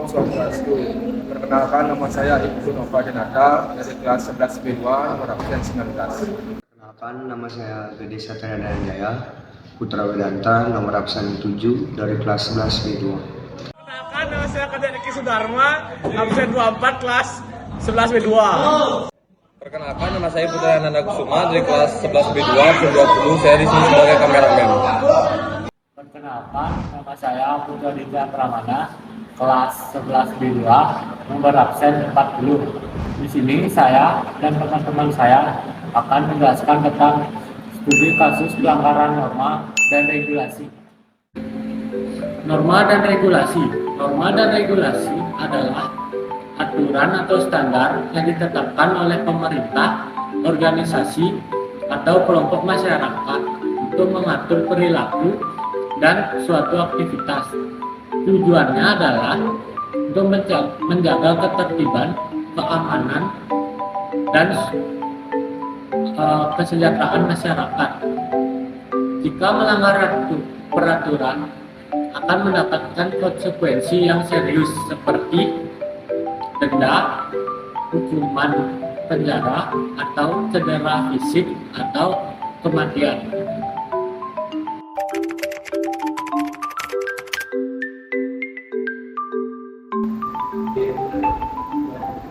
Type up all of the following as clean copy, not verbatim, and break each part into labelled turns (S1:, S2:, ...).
S1: Om Swastiastu. Perkenalkan, nama saya Ibnu Nova Denata dari kelas 11 B2 nomor absen 19.
S2: Perkenalkan, nama saya Gede Satria Jaya Putra Wedanta nomor absen 7 dari kelas 11 B2.
S3: Perkenalkan, nama saya Kadek Riki Sudarma absen 24 kelas 11 B2.
S4: Perkenalkan, nama saya Putra Nanda Kusuma dari kelas 11 B2 ke-20. Saya di sini sebagai kameramen.
S5: Perkenalkan, nama saya Putra Dika Pramana, kelas 11 B2, nomor absen 40. Di sini saya dan teman-teman saya akan menjelaskan tentang studi kasus pelanggaran norma dan regulasi. Norma dan regulasi. Norma dan regulasi adalah aturan atau standar yang ditetapkan oleh pemerintah, organisasi, atau kelompok masyarakat untuk mengatur perilaku dan suatu aktivitas. Tujuannya adalah untuk menjaga ketertiban, keamanan, dan kesejahteraan masyarakat. Jika melanggar peraturan, akan mendapatkan konsekuensi yang serius seperti denda, hukuman penjara, atau cedera fisik atau kematian.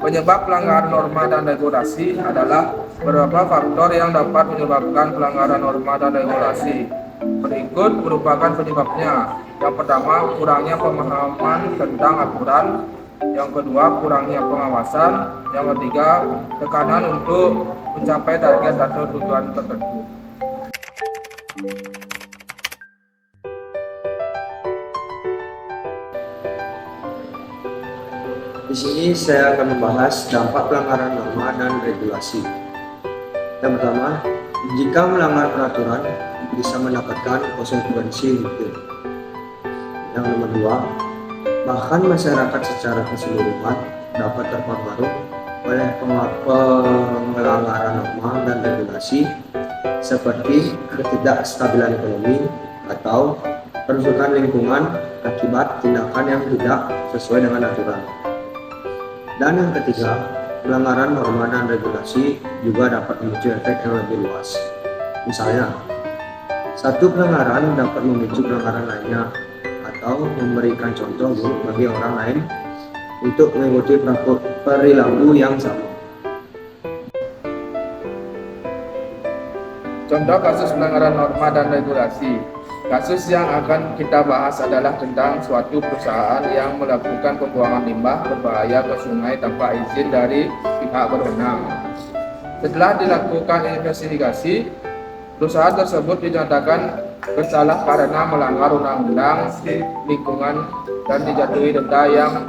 S1: Penyebab pelanggaran norma dan regulasi adalah beberapa faktor yang dapat menyebabkan pelanggaran norma dan regulasi. Berikut merupakan penyebabnya. Yang pertama, kurangnya pemahaman tentang aturan. Yang kedua, kurangnya pengawasan. Yang ketiga, tekanan untuk mencapai target atau tujuan tertentu.
S2: Di sini saya akan membahas dampak pelanggaran norma dan regulasi. Yang pertama, jika melanggar peraturan bisa mendapatkan konsekuensi hukum. Yang nomor dua, bahkan masyarakat secara keseluruhan dapat terpengaruh oleh pelanggaran norma dan regulasi seperti ketidakstabilan ekonomi atau kerusakan lingkungan akibat tindakan yang tidak sesuai dengan aturan. Dan yang ketiga, pelanggaran norma dan regulasi juga dapat memicu efek yang lebih luas. Misalnya, satu pelanggaran dapat memicu pelanggaran lainnya atau memberikan contoh buruk bagi orang lain untuk mengikuti perilaku yang sama.
S1: Contoh kasus pelanggaran norma dan regulasi. Kasus yang akan kita bahas adalah tentang suatu perusahaan yang melakukan pembuangan limbah berbahaya ke sungai tanpa izin dari pihak berwenang. Setelah dilakukan investigasi, perusahaan tersebut dinyatakan bersalah karena melanggar undang-undang lingkungan dan dijatuhi denda yang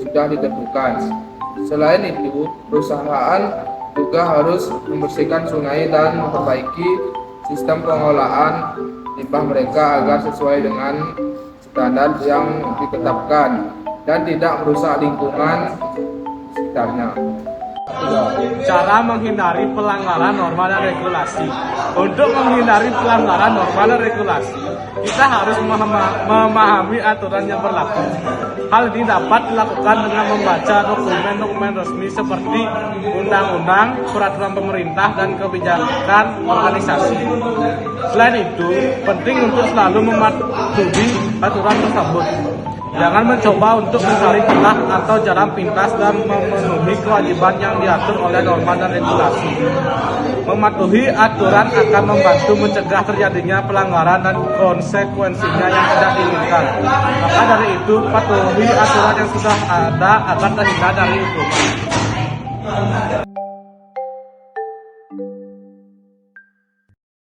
S1: sudah ditentukan. Selain itu, perusahaan juga harus membersihkan sungai dan memperbaiki sistem pengolahan limbah mereka agar sesuai dengan standar yang ditetapkan dan tidak merusak lingkungan sekitarnya.
S3: Cara menghindari pelanggaran norma dan regulasi. Untuk menghindari pelanggaran norma dan regulasi, kita harus memahami aturan yang berlaku. Hal ini dapat dilakukan dengan membaca dokumen-dokumen resmi seperti undang-undang, peraturan pemerintah, dan kebijakan organisasi. Selain itu, penting untuk selalu mematuhi aturan tersebut. Jangan mencoba untuk mencari celah atau jalan pintas dan memenuhi kewajiban yang diatur oleh norma dan regulasi. Mematuhi aturan akan membantu mencegah terjadinya pelanggaran dan konsekuensinya yang tidak diinginkan. Maka dari itu, patuhi aturan yang sudah ada agar terhindar dari hukuman.